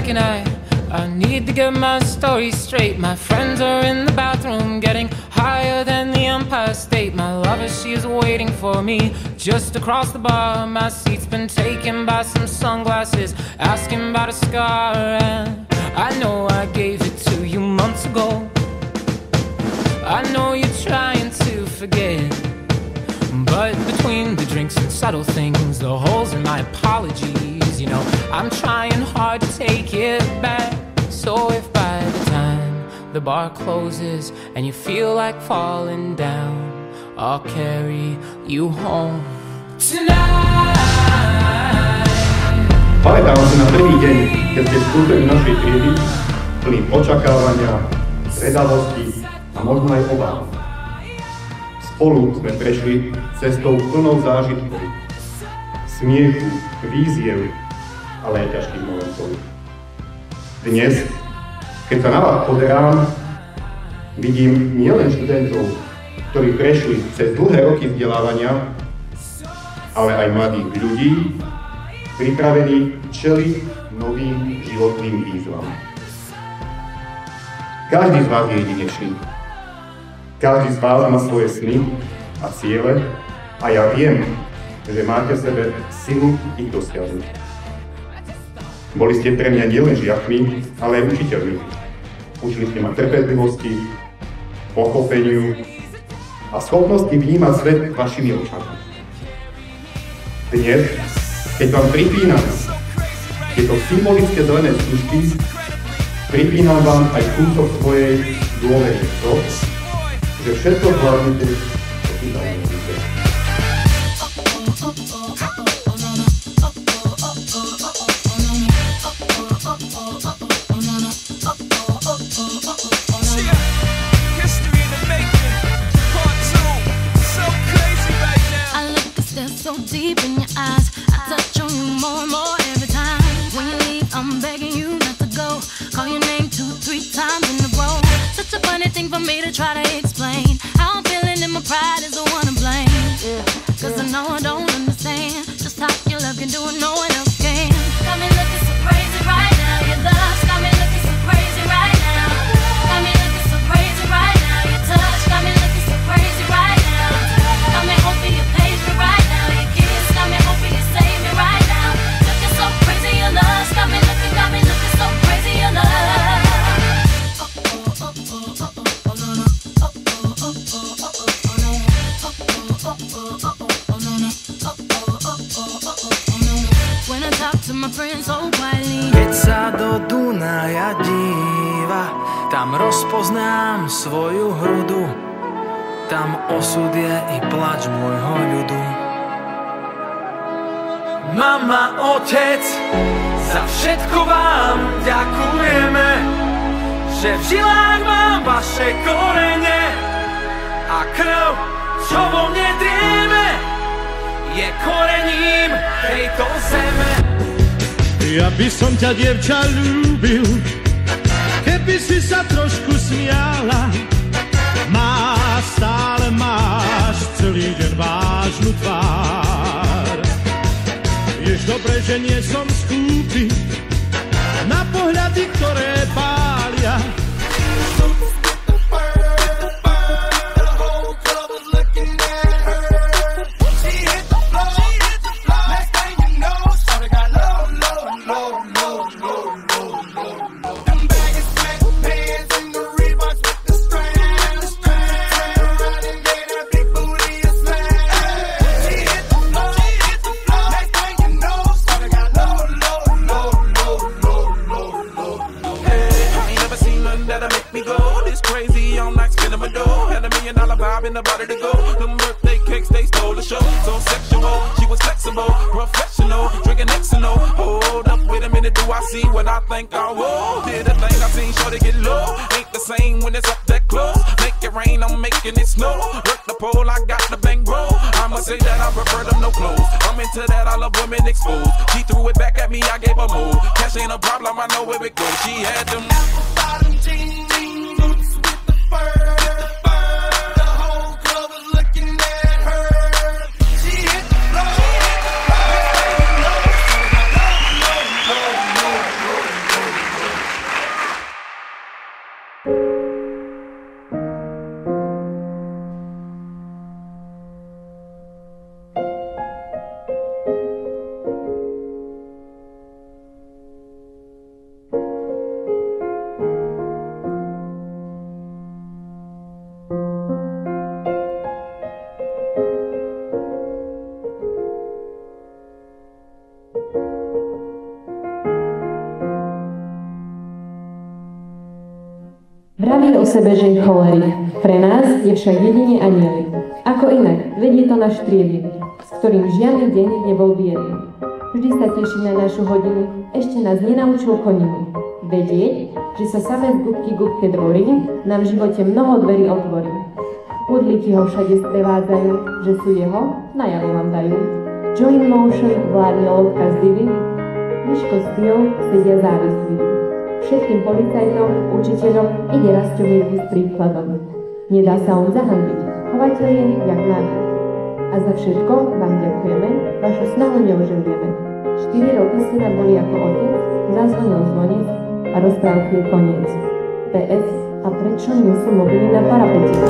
second. I need to get my story straight. My friends are in the bathroom getting higher than the Empire State. My lover, she is waiting for me just across the bar. My seat's been taken by some sunglasses asking about a scar. And I know I gave it to you months ago. I know you're trying to forget, but between the drinks and subtle things, the holes in my apologies, you know, I'm trying hard to take it back. So if by the time the bar closes and you feel like falling down, I'll carry you home tonight. Pamätám si na prvý deň, keď ste vstúpili našej triedy, plný očakávania, zvedavosti a možno aj obáv. Spolu sme prešli cestou plnou zážitkov, smiechu, víziev, ale aj ťažkých momentov. Dnes, keď sa na vás pozerám, vidím nielen študentov, ktorí prešli cez dlhé roky vzdelávania, ale aj mladých ľudí, pripravení čeliť novým životným výzvam. Každý z vás je jedinečný. Každý z vás má svoje sny a ciele a ja viem, že máte v sebe silu ich dosiahnuť. Boli ste pre mňa nielen žiakmi, ale aj učiteľmi. Učili ste ma trpezlivosti, pochopeniu a schopnosti vnímať svet vašimi očami. Dnes, keď vám pripínam tieto symbolické zelené stužky, pripínam vám aj kúsok svojej dôvery v to, že všetko zvládnete, čo si zaujímate. Try to explain how I'm feeling and my pride is the one to blame. Cause I know I don't understand just how your love can do it, no one else can. Got me looking so crazy right now, your love got me looking so crazy right now. Got me looking so crazy right now, your touch got me looking so crazy right now. Got me hoping you page me right now, your kiss got me hoping you save me right now. Looking so crazy, your love got me looking so crazy, your love. Keď sa do Dunaja díva, tam rozpoznám svoju hrudu. Tam osud je i plač môjho ľudu. Mama, otec, za všetko vám ďakujeme, že v žilách mám vaše korene a krv, čo vo mne drieme, je korením tejto zeme. Ja by som ťa, dievča, ľúbil, keby si sa trošku smiala. Stále máš celý deň vážnu tvár. Vieš dobre, že nie som skúpy na pohľady, ktoré pália. In the body to go, them birthday cakes, they stole the show. So sexual, she was flexible, professional, drinking Xano. Hold up, wait a minute, do I see what I think I will? Did the thing I seen, sure to get low. Ain't the same when it's up that close. Make it rain, I'm making it snow. Work the pole, I got the bang roll. I'ma say that I prefer them no clothes. I'm into that, I love women exposed. She threw it back at me, I gave her move. Cash ain't a problem, I know where it goes. She had them bottom jeans, boots with the fur. zase bežný cholerik. Pre nás je však jedine anjelik. Ako inak, vedie to náš triedy, s ktorým žiadny deň nebol biedný. Vždy sa teší na našu hodinu, ešte nás nenaučil koninu. Vedieť, že sa samé z gubky gubke dvorí, nám v živote mnoho dverí otvorí. Hudlíky ho všade sprevádzajú, že sú jeho, najavo vám dajú. Join motion vládne loďka z divy, Miško s Tiou sedia závislí. Všetkým policajtom, učiteľom ide Rasťomírky s príkladom. Nedá sa on zahanbiť, chovateľ je jak má byť. A za všetko vám ďakujeme, vašu snahu neužilujeme. 4 roky ste nám boli ako otec, zazvonil zvonec a rozprávky je koniec. PS, a prečo nie sú mobily na parapete?